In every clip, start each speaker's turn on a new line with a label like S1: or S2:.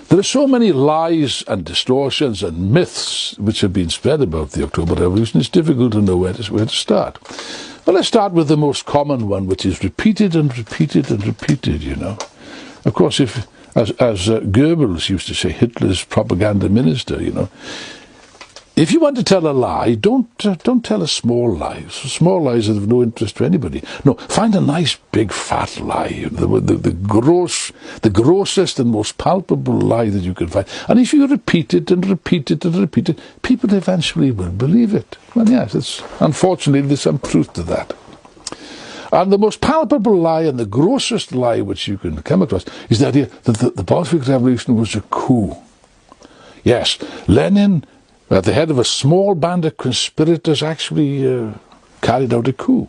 S1: There are so many lies and distortions and myths which have been spread about the October Revolution, it's difficult to know where to start. Well, let's start with the most common one, which is repeated and repeated and repeated, you know. Of course, as Goebbels used to say, Hitler's propaganda minister, you know, if you want to tell a lie, don't tell a small lie. Small lies are of no interest to anybody. No, find a nice big fat lie, the grossest and most palpable lie that you can find. And if you repeat it and repeat it and repeat it, people eventually will believe it. Well, yes, unfortunately there's some truth to that. And the most palpable lie and the grossest lie which you can come across is the idea that the Bolshevik Revolution was a coup. Yes, Lenin, at the head of a small band of conspirators, actually carried out a coup.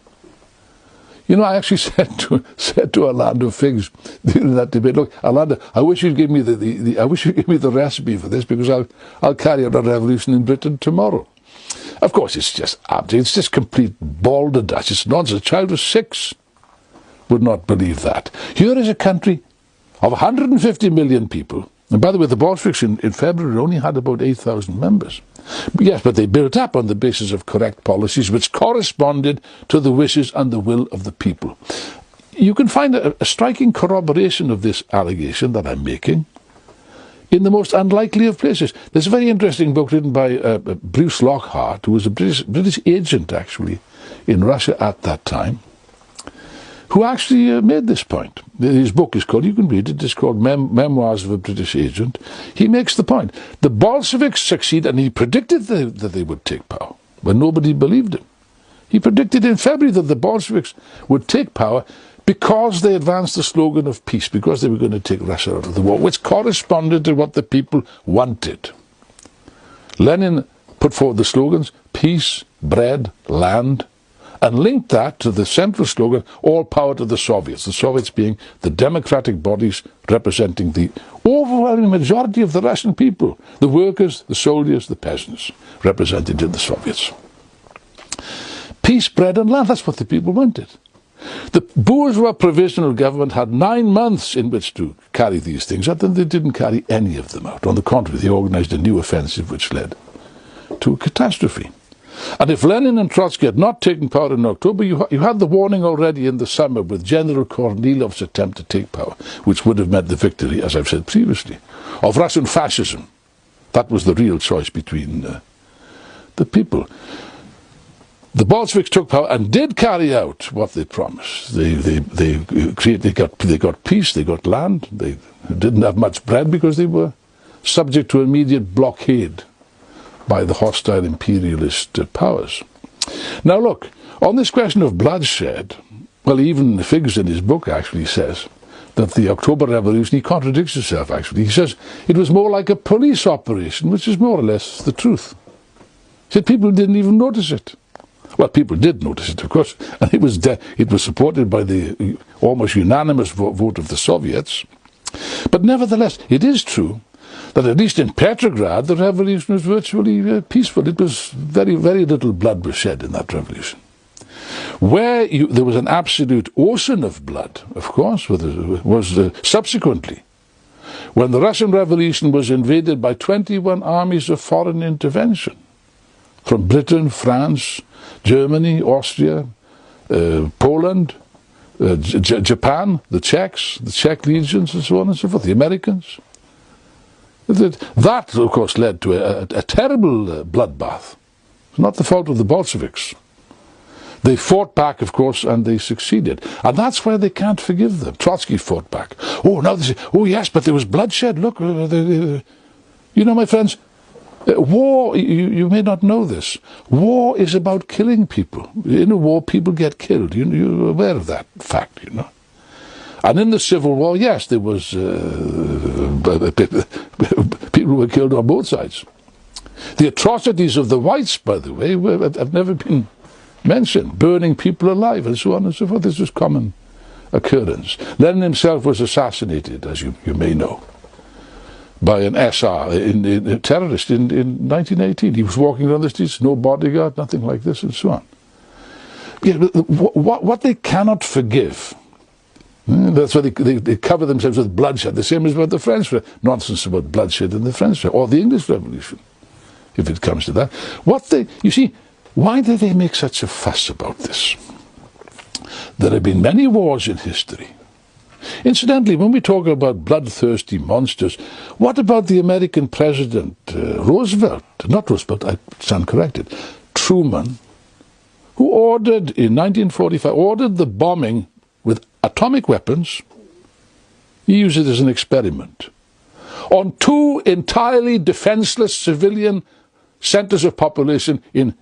S1: You know, I actually said to Orlando Figs during that debate, look, Orlando, I wish you'd give me the recipe for this, because I'll carry out a revolution in Britain tomorrow. Of course, it's just complete balderdash. It's nonsense. A child of 6 would not believe that. Here is a country of 150 million people. And by the way, the Bolsheviks in February only had about 8,000 members. Yes, but they built up on the basis of correct policies which corresponded to the wishes and the will of the people. You can find a striking corroboration of this allegation that I'm making in the most unlikely of places. There's a very interesting book written by Bruce Lockhart, who was a British agent, actually, in Russia at that time, who actually made this point. His book is called, you can read it, it's called Memoirs of a British Agent. He makes the point. The Bolsheviks succeed, and he predicted that they would take power, when nobody believed him. He predicted in February that the Bolsheviks would take power because they advanced the slogan of peace, because they were going to take Russia out of the war, which corresponded to what the people wanted. Lenin put forward the slogans, peace, bread, land, and linked that to the central slogan, all power to the Soviets being the democratic bodies representing the overwhelming majority of the Russian people, the workers, the soldiers, the peasants, represented in the Soviets. Peace, bread and land, that's what the people wanted. The bourgeois provisional government had 9 months in which to carry these things out, and they didn't carry any of them out. On the contrary, they organized a new offensive which led to a catastrophe. And if Lenin and Trotsky had not taken power in October, you had the warning already in the summer with General Kornilov's attempt to take power, which would have meant the victory, as I've said previously, of Russian fascism. That was the real choice between the people. The Bolsheviks took power and did carry out what they promised. They got peace, they got land, they didn't have much bread because they were subject to immediate blockade by the hostile imperialist powers. Now look, on this question of bloodshed, well, even Figs in his book actually says that the October Revolution, he contradicts himself actually. He says it was more like a police operation, which is more or less the truth. He said people didn't even notice it. Well, people did notice it, of course, and it was supported by the almost unanimous vote of the Soviets. But nevertheless, it is true that at least in Petrograd, the revolution was virtually peaceful. It was very, very little blood was shed in that revolution. Where there was an absolute ocean of blood, of course, was subsequently, when the Russian Revolution was invaded by 21 armies of foreign intervention, from Britain, France, Germany, Austria, Poland, Japan, the Czechs, the Czech legions, and so on and so forth, the Americans. That, of course, led to a terrible bloodbath. It's not the fault of the Bolsheviks. They fought back, of course, and they succeeded. And that's why they can't forgive them. Trotsky fought back. Oh, now they say, oh yes, but there was bloodshed. Look, you know, my friends, war, you may not know this, war is about killing people. In a war, people get killed. You're aware of that fact, you know. And in the Civil War, yes, there was people were killed on both sides. The atrocities of the whites, by the way, have never been mentioned. Burning people alive and so on and so forth. This was common occurrence. Lenin himself was assassinated, as you may know, by an SR, a terrorist in 1918. He was walking down the streets, no bodyguard, nothing like this, and so on. Yeah, what they cannot forgive, That's why they cover themselves with bloodshed. The same as about the French. Nonsense about bloodshed in the French or the English Revolution, if it comes to that. You see, why do they make such a fuss about this? There have been many wars in history. Incidentally, when we talk about bloodthirsty monsters, what about the American president, Roosevelt? Not Roosevelt, I stand corrected. Truman, who ordered, in 1945, ordered the bombing with atomic weapons. He used it as an experiment on two entirely defenseless civilian centers of population in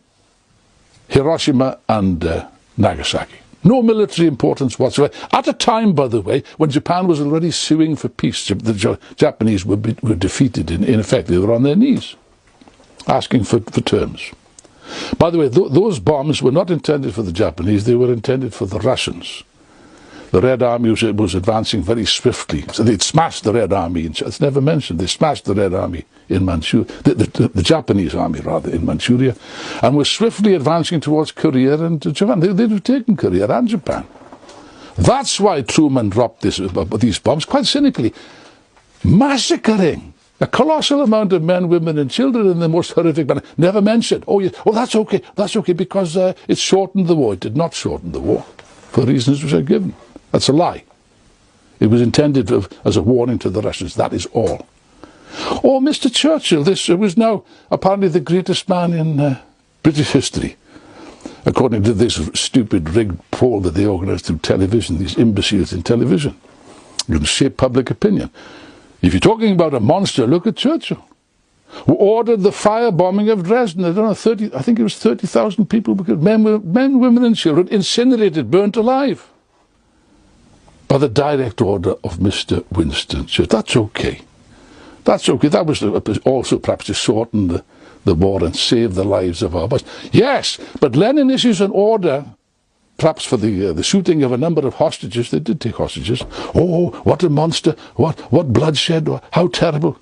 S1: Hiroshima and Nagasaki. No military importance whatsoever. At a time, by the way, when Japan was already suing for peace. The Japanese were defeated. In effect, they were on their knees, asking for terms. By the way, those bombs were not intended for the Japanese. They were intended for the Russians. The Red Army was advancing very swiftly. So they'd smashed the Red Army. It's never mentioned. They smashed the Red Army in Manchuria, the Japanese army, rather, in Manchuria, and were swiftly advancing towards Korea and Japan. They'd have taken Korea and Japan. That's why Truman dropped these bombs, quite cynically, massacring a colossal amount of men, women, and children in the most horrific manner. Never mentioned. Oh, yes. Oh, that's okay, because it shortened the war. It did not shorten the war, for reasons which are given. That's a lie. It was intended as a warning to the Russians. That is all. Oh, Mr. Churchill, this was now apparently the greatest man in British history, according to this stupid rigged poll that they organised through television, these imbeciles in television. You can shape public opinion. If you're talking about a monster, look at Churchill, who ordered the firebombing of Dresden. I think it was 30,000 people, because men, women and children, incinerated, burnt alive, by the direct order of Mr. Winston Churchill. That's okay. That's okay. That was also perhaps to shorten the war and save the lives of our boys. Yes, but Lenin issues an order, perhaps for the shooting of a number of hostages. They did take hostages. Oh, what a monster. What bloodshed. How terrible.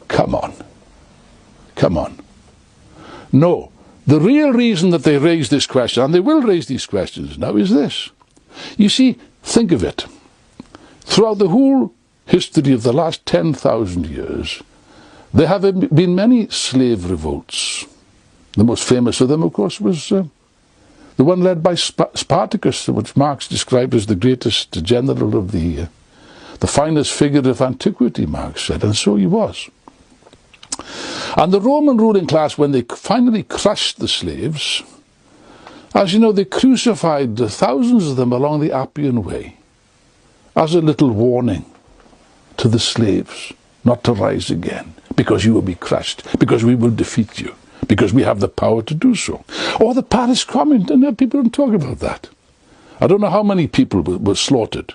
S1: Come on. Come on. No. The real reason that they raise this question, and they will raise these questions now, is this. You see, think of it. Throughout the whole history of the last 10,000 years, there have been many slave revolts. The most famous of them, of course, was the one led by Spartacus, which Marx described as the greatest general of the finest figure of antiquity, Marx said, and so he was. And the Roman ruling class, when they finally crushed the slaves, as you know, they crucified thousands of them along the Appian Way as a little warning to the slaves not to rise again, because you will be crushed, because we will defeat you, because we have the power to do so. Or the Paris Commune, and people don't talk about that. I don't know how many people were slaughtered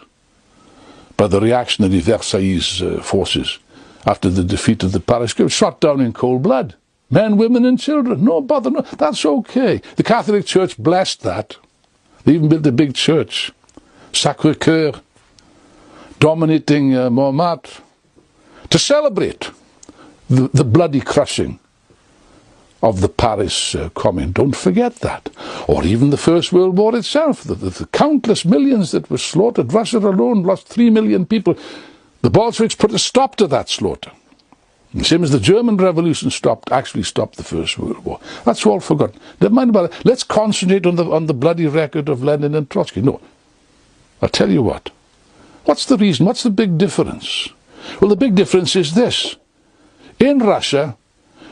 S1: by the reactionary Versailles forces after the defeat of the Paris Commune, shot down in cold blood. Men, women and children. No bother, no. That's okay. The Catholic Church blessed that. They even built a big church, Sacré-Cœur, dominating Montmartre, to celebrate the bloody crushing of the Paris Commune. Don't forget that. Or even the First World War itself, the countless millions that were slaughtered. Russia alone lost 3 million people. The Bolsheviks put a stop to that slaughter. The same as the German Revolution actually stopped the First World War. That's all forgotten. Never mind about it. Let's concentrate on the bloody record of Lenin and Trotsky. No. I'll tell you what. What's the reason? What's the big difference? Well, the big difference is this. In Russia,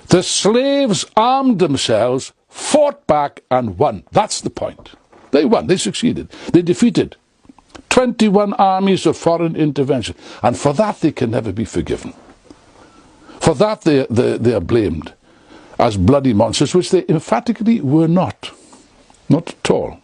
S1: the slaves armed themselves, fought back and won. That's the point. They won. They succeeded. They defeated 21 armies of foreign intervention. And for that they can never be forgiven. For that they are blamed as bloody monsters, which they emphatically were not. Not at all.